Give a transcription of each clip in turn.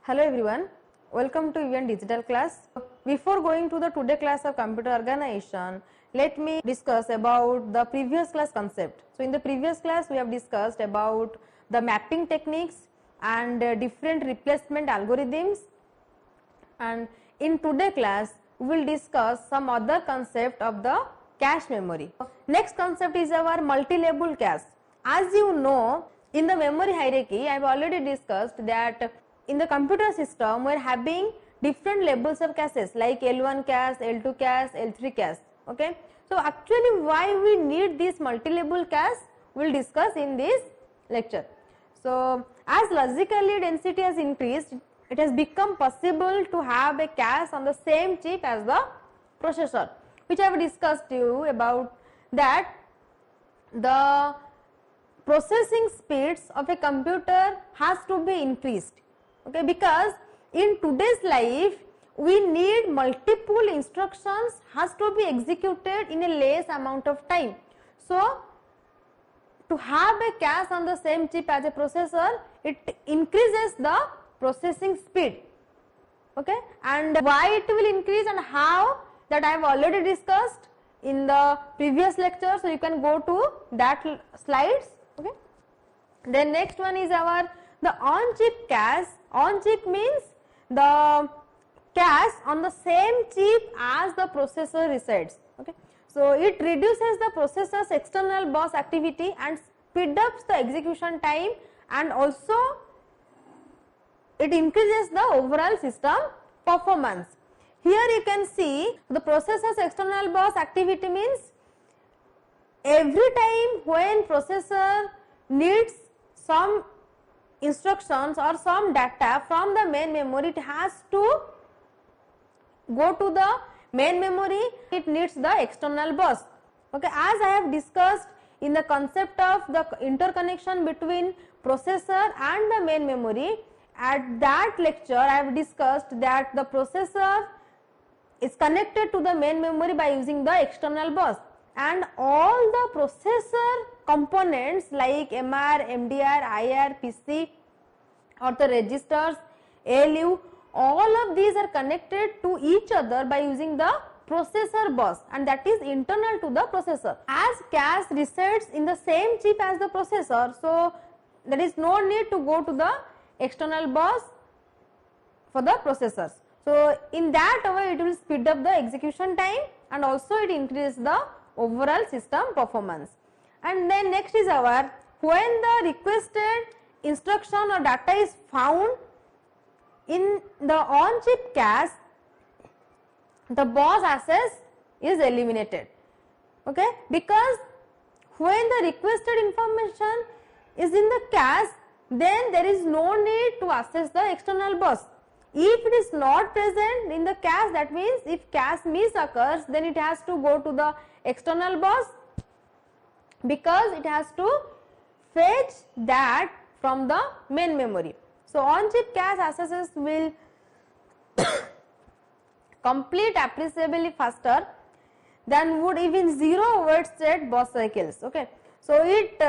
Hello everyone, welcome to Event Digital class. Before going to the today class of computer organization, let me discuss about the previous class concept. So in the previous class we have discussed about the mapping techniques and different replacement algorithms, and in today class we will discuss some other concept of the cache memory. Next concept is our multi-label cache. As you know, in the memory hierarchy I have already discussed that in the computer system we are having different labels of caches like L1 cache, L2 cache, L3 cache. Okay. So actually why we need this multi-label cache we will discuss in this lecture. So as logical density has increased, it has become possible to have a cache on the same chip as the processor, which I have discussed to you about that the processing speeds of a computer has to be increased. Okay, because in today's life we need multiple instructions has to be executed in a less amount of time. So to have a cache on the same chip as a processor, it increases the processing speed. Okay, and why it will increase and how, that I have already discussed in the previous lecture, so you can go to that slides. Okay. Then next one is our the on chip cache. On chip means the cache on the same chip as the processor resides. Okay. So it reduces the processor's external bus activity and speed ups the execution time, and also it increases the overall system performance. Here you can see the processor's external bus activity means every time when processor needs some instructions or some data from the main memory, it has to go to the main memory, it needs the external bus. Okay, as I have discussed in the concept of the interconnection between processor and the main memory, at that lecture I have discussed that the processor is connected to the main memory by using the external bus, and all the processor components like MR, MDR, IR, PC or the registers, ALU, all of these are connected to each other by using the processor bus, and that is internal to the processor. As cache resides in the same chip as the processor, so there is no need to go to the external bus for the processors. So in that way it will speed up the execution time and also it increases the overall system performance. And then next is our when the requested instruction or data is found in the on chip cache, the bus access is eliminated. Okay, because when the requested information is in the cache, then there is no need to access the external bus. If it is not present in the cache, that means if cache miss occurs, then it has to go to the external bus because it has to fetch that from the main memory. So on chip cache accesses will complete appreciably faster than would even zero wait state bus cycles. Okay, so it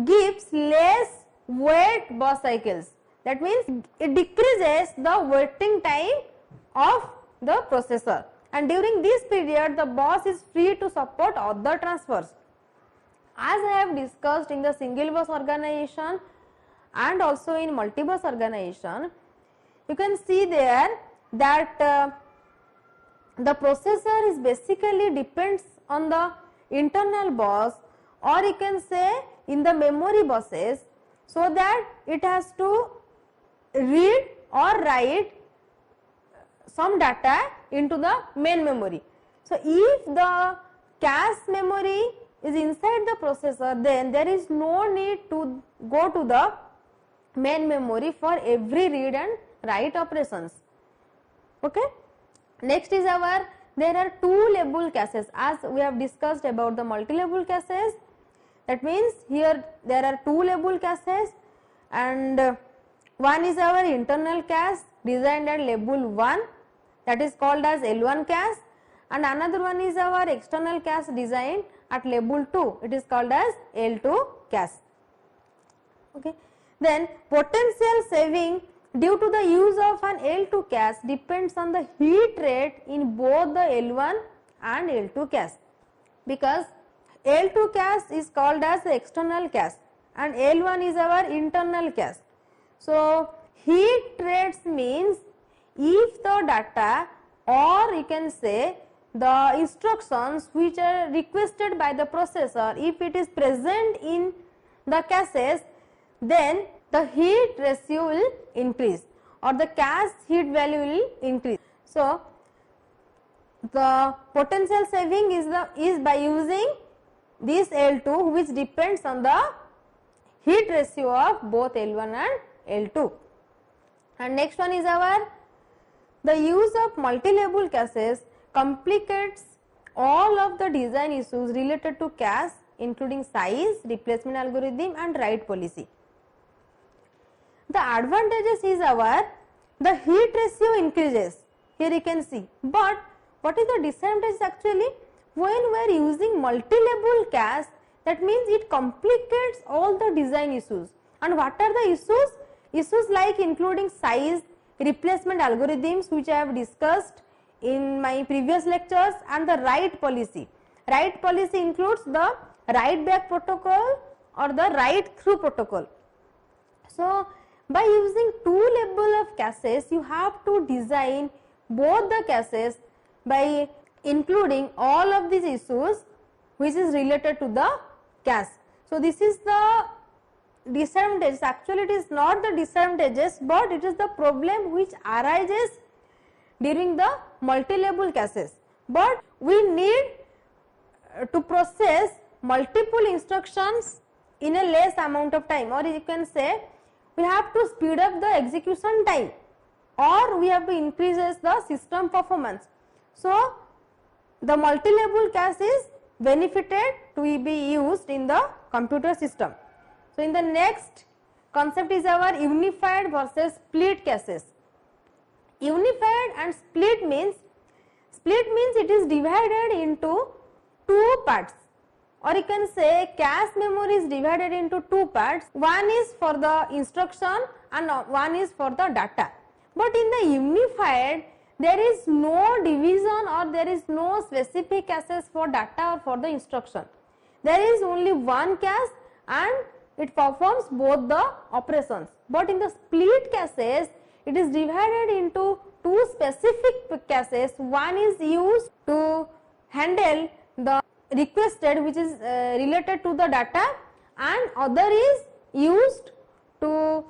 gives less wait bus cycles. That means it decreases the waiting time of the processor, and during this period the bus is free to support other transfers. As I have discussed in the single bus organization and also in multi-bus organization, you can see there that the processor is basically depends on the internal bus, or you can say in the memory buses, so that it has to read or write some data into the main memory. So if the cache memory is inside the processor, then there is no need to go to the main memory for every read and write operations. Okay. Next is our, there are two label caches, as we have discussed about the multi-label caches. That means here there are two label caches, and one is our internal cache designed at label 1, that is called as L1 cache, and another one is our external cache designed at label 2, it is called as L2 cache. Okay. Then potential saving due to the use of an L2 cache depends on the heat rate in both the L1 and L2 cache, because L2 cache is called as the external cache and L1 is our internal cache. So, heat rates means if the data, or you can say the instructions which are requested by the processor, if it is present in the caches, then the heat ratio will increase or the cache heat value will increase. So, the potential saving is by using this L2, which depends on the heat ratio of both L1 and L2. And next one is the use of multi-label caches complicates all of the design issues related to cache, including size, replacement algorithm and write policy. The advantages is the heat ratio increases, here you can see, but what is the disadvantage actually? When we are using multi-label cache, that means it complicates all the design issues. And what are the issues? Issues like including size, replacement algorithms, which I have discussed in my previous lectures, and the write policy. Write policy includes the write back protocol or the write through protocol. So, by using two level of caches, you have to design both the caches by including all of these issues which is related to the cache. So, this is the disadvantage. Actually, it is not the disadvantages, but it is the problem which arises during the multi-label caches. But we need to process multiple instructions in a less amount of time, or you can say we have to speed up the execution time, or we have to increase the system performance. So, the multi-label cache is benefited to be used in the computer system. So, in the next concept is our unified versus split caches. Unified and split means it is divided into two parts, or you can say cache memory is divided into two parts. One is for the instruction and one is for the data. But in the unified, there is no division or there is no specific caches for data or for the instruction. There is only one cache and it performs both the operations. But in the split caches, it is divided into two specific caches. One is used to handle the requested, which is related to the data, and other is used to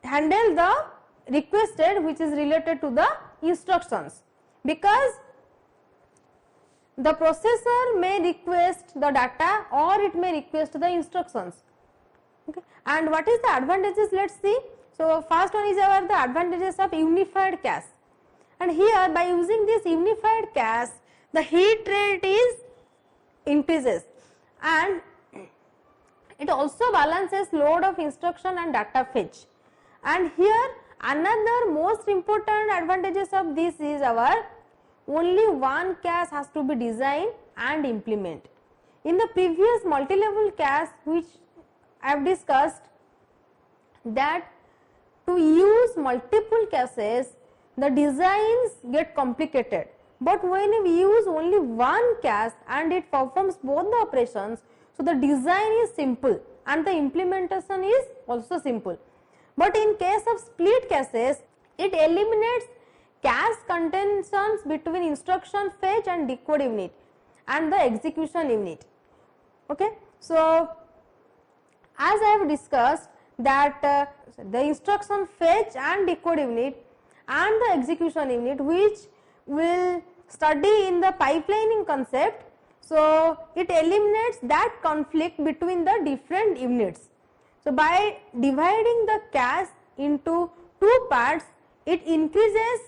handle the requested, which is related to the instructions, because the processor may request the data or it may request the instructions. Okay. And what is the advantages? Let us see. So, first one is the advantages of unified cache, and here by using this unified cache, the heat rate is increases and it also balances load of instruction and data fetch. And here another most important advantages of this is only one cache has to be designed and implement. In the previous multi-level cache which I have discussed, that to use multiple caches the designs get complicated, but when we use only one cache and it performs both the operations, so the design is simple and the implementation is also simple. But in case of split caches, it eliminates cache contentions between instruction fetch and decode unit and the execution unit. Okay. So, as I have discussed that the instruction fetch and decode unit and the execution unit, which will study in the pipelining concept, so it eliminates that conflict between the different units. So, by dividing the cache into two parts, it increases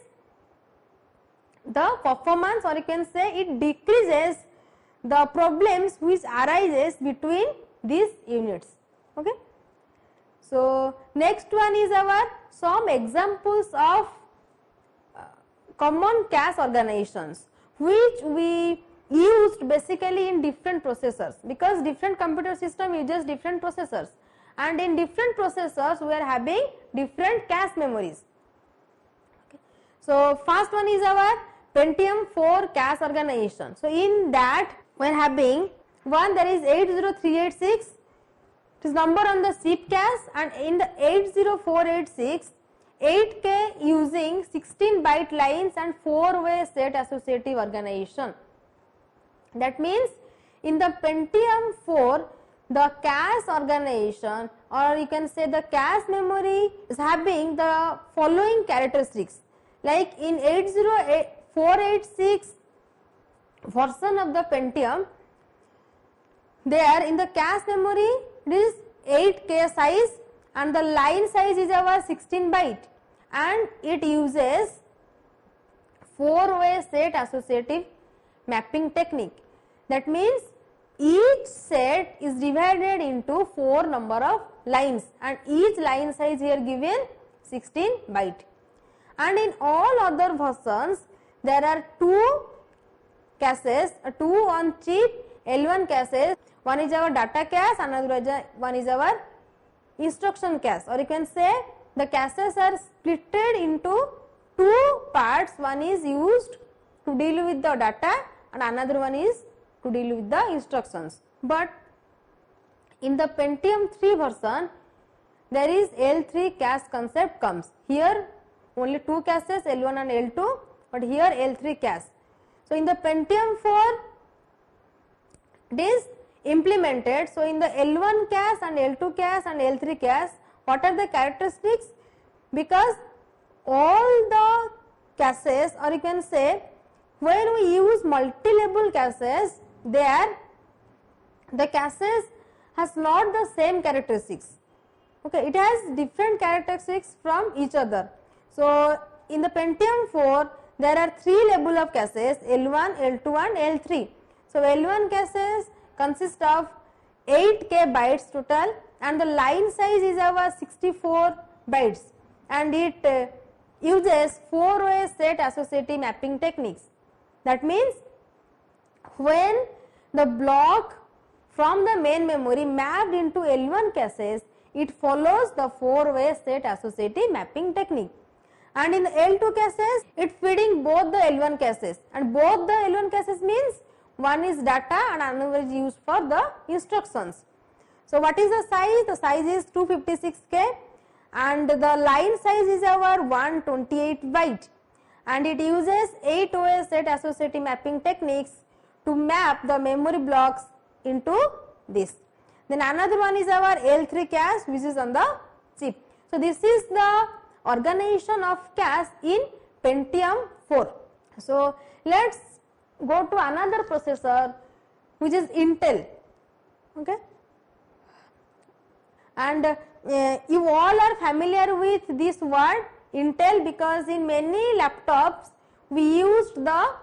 the performance, or you can say it decreases the problems which arises between these units. Okay. So, next one is some examples of common cache organizations which we used basically in different processors, because different computer system uses different processors, and in different processors we are having different cache memories. Okay. So first one is our Pentium 4 cache organization. So in that we are having one, there is 80386, it is number on the chip cache, and in the 80486 8K using 16 byte lines and 4-way set associative organization. That means in the Pentium 4 the cache organization, or you can say the cache memory, is having the following characteristics. Like in 80486 version of the Pentium, there in the cache memory it is 8K size and the line size is our 16 byte, and it uses 4-way set associative mapping technique. That means each set is divided into 4 number of lines, and each line size here given 16 byte. And in all other versions there are 2 caches, 2 on chip L1 caches, one is our data cache, another one is our instruction cache, or you can say the caches are splitted into 2 parts, one is used to deal with the data and another one is to deal with the instructions. But in the Pentium 3 version there is L3 cache concept comes. Here only 2 caches L1 and L2, but here L3 cache. So in the Pentium 4 it is implemented. So in the L1 cache and L2 cache and L3 cache, what are the characteristics? Because all the caches, or you can say when we use multi-level caches, there the caches has not the same characteristics. Okay, it has different characteristics from each other. So in the Pentium 4 there are 3 level of caches, L1, L2 and L3. So L1 caches consist of 8K bytes total, and the line size is our 64 bytes, and it uses 4-way set associative mapping techniques. That means when the block from the main memory mapped into L1 caches, it follows the 4-way set associative mapping technique. And in the L2 caches, it feeding both the L1 caches, and both the L1 caches means one is data and another is used for the instructions. So what is the size? The size is 256K, and the line size is our 128 byte, and it uses 8-way set associative mapping techniques to map the memory blocks into this. Then another one is our L3 cache, which is on the chip. So this is the organization of cache in Pentium 4. So let's go to another processor, which is Intel. Okay, and you all are familiar with this word Intel, because in many laptops we used the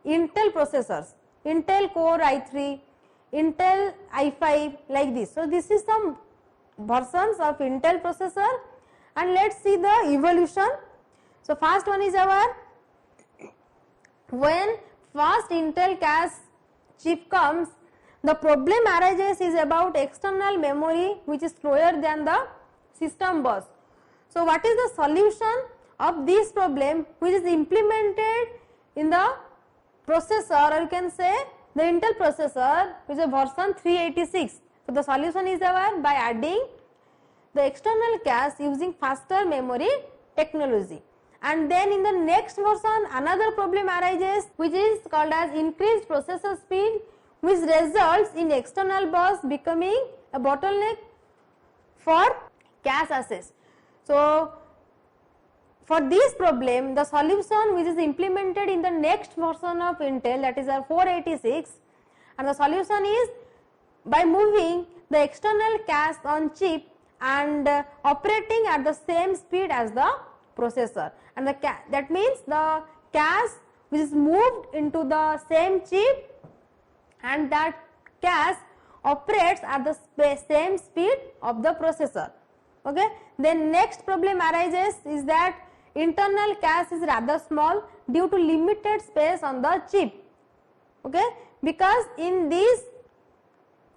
Intel processors, Intel Core i3, Intel i5, like this. So this is some versions of Intel processor, and let's see the evolution. So first one is our, when first Intel cache chip comes, the problem arises is about external memory which is slower than the system bus. So what is the solution of this problem, which is implemented in the processor, or you can say the Intel processor, which is version 386. So the solution is our, by adding the external cache using faster memory technology. And then in the next version another problem arises, which is called as increased processor speed, which results in external bus becoming a bottleneck for cache access. So for this problem, the solution which is implemented in the next version of Intel, that is our 486, and the solution is by moving the external cache on chip and operating at the same speed as the processor, and the that means the cache which is moved into the same chip, and that cache operates at the same speed of the processor. Okay. Then next problem arises is that internal cache is rather small due to limited space on the chip. Okay, because in this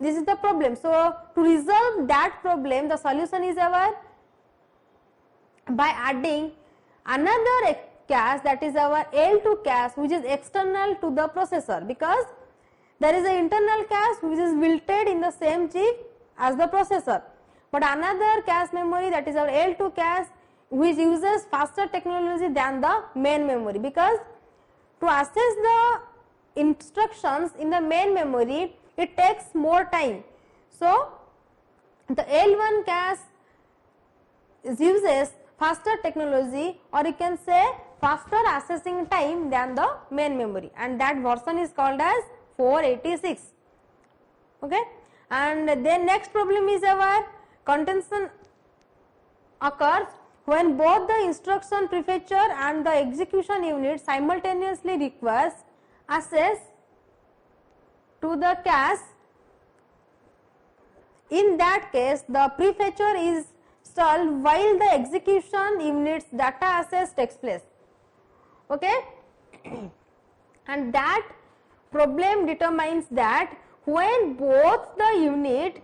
This is the problem. So to resolve that problem, the solution is our by adding another cache, that is our L2 cache, which is external to the processor, because there is an internal cache which is built in the same chip as the processor, but another cache memory, that is our L2 cache, which uses faster technology than the main memory, because to access the instructions in the main memory it takes more time. So the L1 cache uses faster technology, or you can say faster accessing time than the main memory, and that version is called as 486. Okay, and then next problem is our contention occurs when both the instruction prefetcher and the execution unit simultaneously requires access to the cache. In that case, the prefetcher is stalled while the execution unit's data access takes place. Okay, and that problem determines that when both the unit,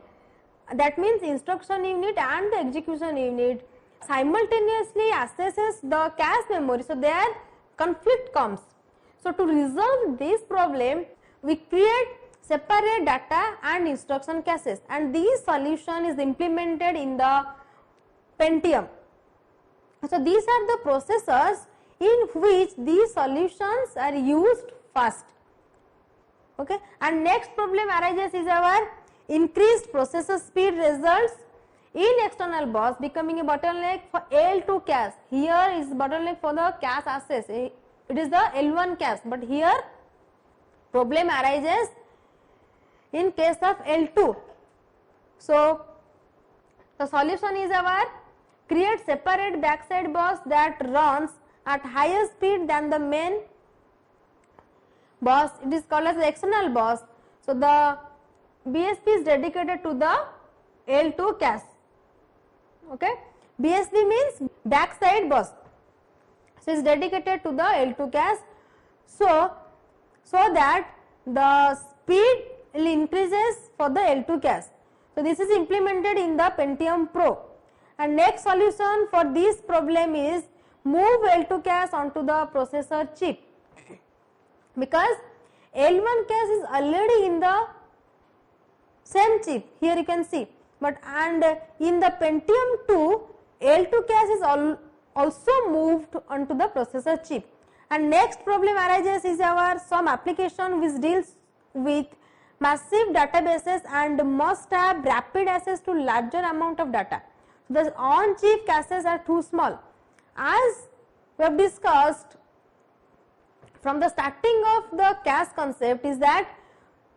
that means instruction unit and the execution unit, simultaneously accesses the cache memory, so their conflict comes. So to resolve this problem, we create separate data and instruction caches, and this solution is implemented in the Pentium. So these are the processors in which these solutions are used first. Okay, and next problem arises is our increased processor speed results in external bus becoming a bottleneck for L2 cache. Here is bottleneck for the cache access, it is the L1 cache, but here problem arises in case of L2. So the solution is our create separate backside bus that runs at higher speed than the main bus, it is called as the external bus. So the BSP is dedicated to the L2 cache. Okay, BSP means backside bus, so it is dedicated to the L2 cache, so that the speed increases for the L2 cache. So this is implemented in the Pentium Pro. And next solution for this problem is move L2 cache onto the processor chip, because L1 cache is already in the same chip, here you can see, but and in the Pentium 2 L2 cache is also moved onto the processor chip. And next problem arises is our some application which deals with massive databases and must have rapid access to larger amount of data. The on chip caches are too small. As we have discussed from the starting of the cache concept is that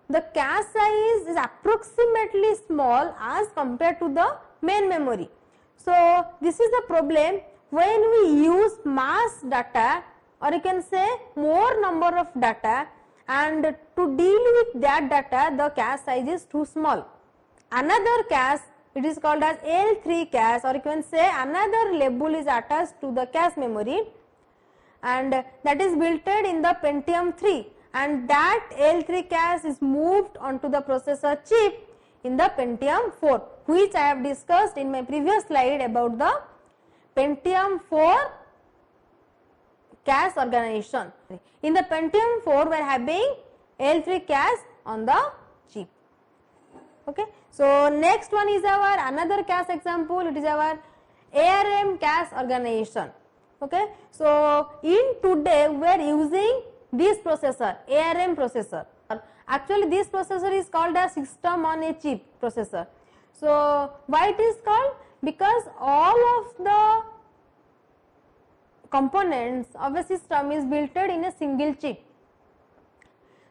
the cache size is approximately small as compared to the main memory. So this is the problem when we use mass data, or you can say more number of data, and to deal with that data the cache size is too small. Another cache, it is called as L3 cache, or you can say another label is attached to the cache memory, and that is built in the Pentium 3, and that L3 cache is moved onto the processor chip in the Pentium 4, which I have discussed in my previous slide about the Pentium 4 cache organization. In the Pentium 4 we are having L3 cache on the chip. Okay. So next one is our another cache example, it is our ARM cache organization. Okay. So in today we are using this processor, ARM processor. Actually this processor is called a system on a chip processor. So why it is called? Because all of the components of a system is built in a single chip.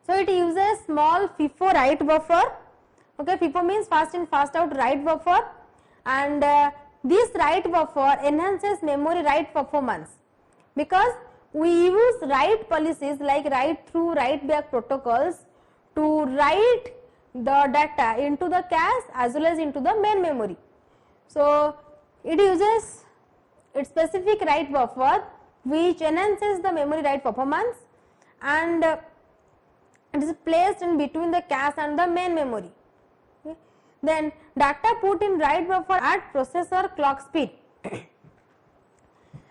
So it uses small FIFO write buffer. Okay, FIFO means fast in fast out write buffer, and this write buffer enhances memory write performance, because we use write policies like write through, write back protocols to write the data into the cache as well as into the main memory. So it uses its specific write buffer which enhances the memory write performance, and it is placed in between the cache and the main memory. Okay. Then data put in write buffer at processor clock speed.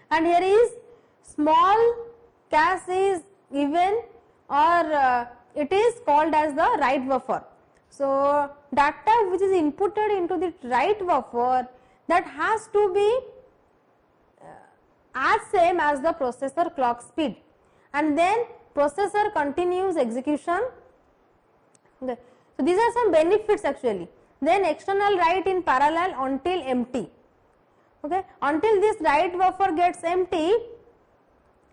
And here is small cache is given, or it is called as the write buffer. So data which is inputted into the write buffer, that has to be as same as the processor clock speed, and then processor continues execution. Okay. So these are some benefits actually. Then external write in parallel until empty. Okay. Until this write buffer gets empty,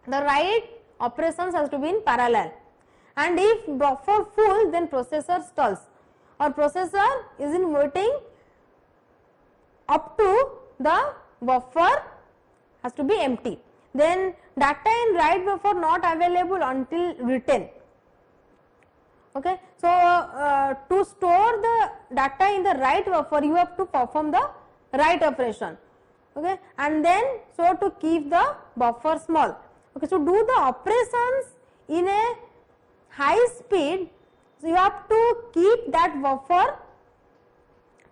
the write operations has to be in parallel, and if buffer full, then processor stalls, or processor is in waiting up to the buffer has to be empty. Then data in write buffer not available until written. Okay. So to store the data in the write buffer, you have to perform the write operation. Okay. And then so to keep the buffer small. Okay. So do the operations in a high speed, so you have to keep that buffer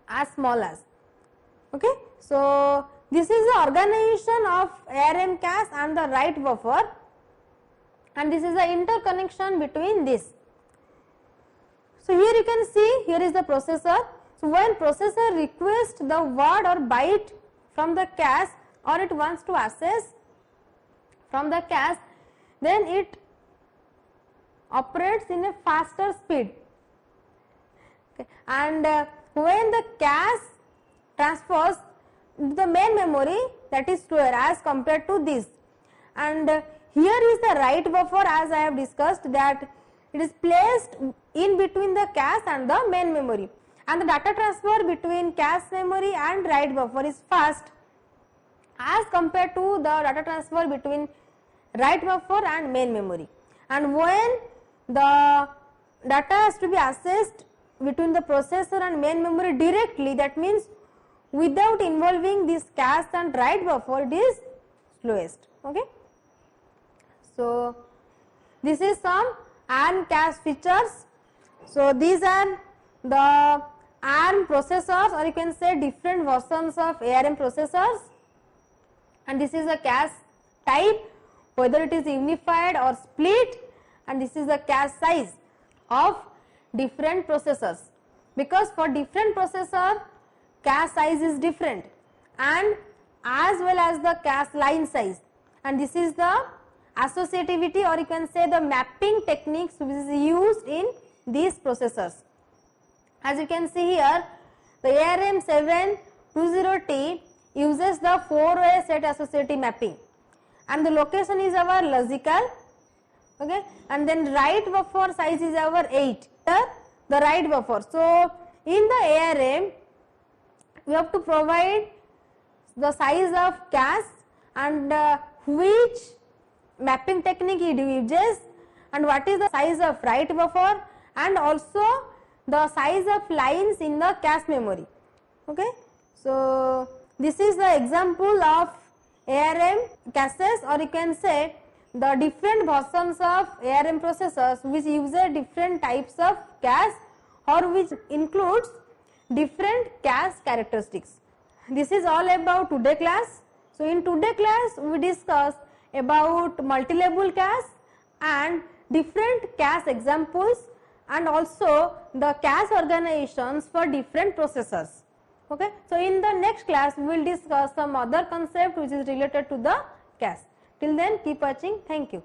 as small as. Okay. So this is the organization of ARM cache and the write buffer, and this is the interconnection between this. So here you can see, here is the processor. So when processor requests the word or byte from the cache, or it wants to access from the cache, then it operates in a faster speed. Okay. And when the cache transfers the main memory, that is slower as compared to this. And here is the write buffer, as I have discussed, that it is placed in between the cache and the main memory, and the data transfer between cache memory and write buffer is fast as compared to the data transfer between write buffer and main memory. And when the data has to be accessed between the processor and main memory directly, that means without involving this cache and write buffer, it is slowest. Okay. So this is some ARM cache features. So these are the ARM processors, or you can say different versions of ARM processors, and this is the cache type, whether it is unified or split, and this is the cache size of different processors, because for different processor cache size is different, and as well as the cache line size, and this is the associativity, or you can say the mapping techniques which is used in these processors. As you can see here, the ARM720T uses the 4-way set associative mapping, and the location is our logical. Okay. And then write buffer size is our 8, the write buffer. So in the ARM, we have to provide the size of cache and which mapping technique it uses, and what is the size of write buffer, and also the size of lines in the cache memory. Okay. So this is the example of ARM caches, or you can say the different versions of ARM processors which use different types of cache, or which includes different cache characteristics. This is all about today class. So in today class we discuss about multi-level cache and different cache examples, and also the cache organizations for different processors. Okay. So in the next class we will discuss some other concept which is related to the cache. Till then, keep watching. Thank you.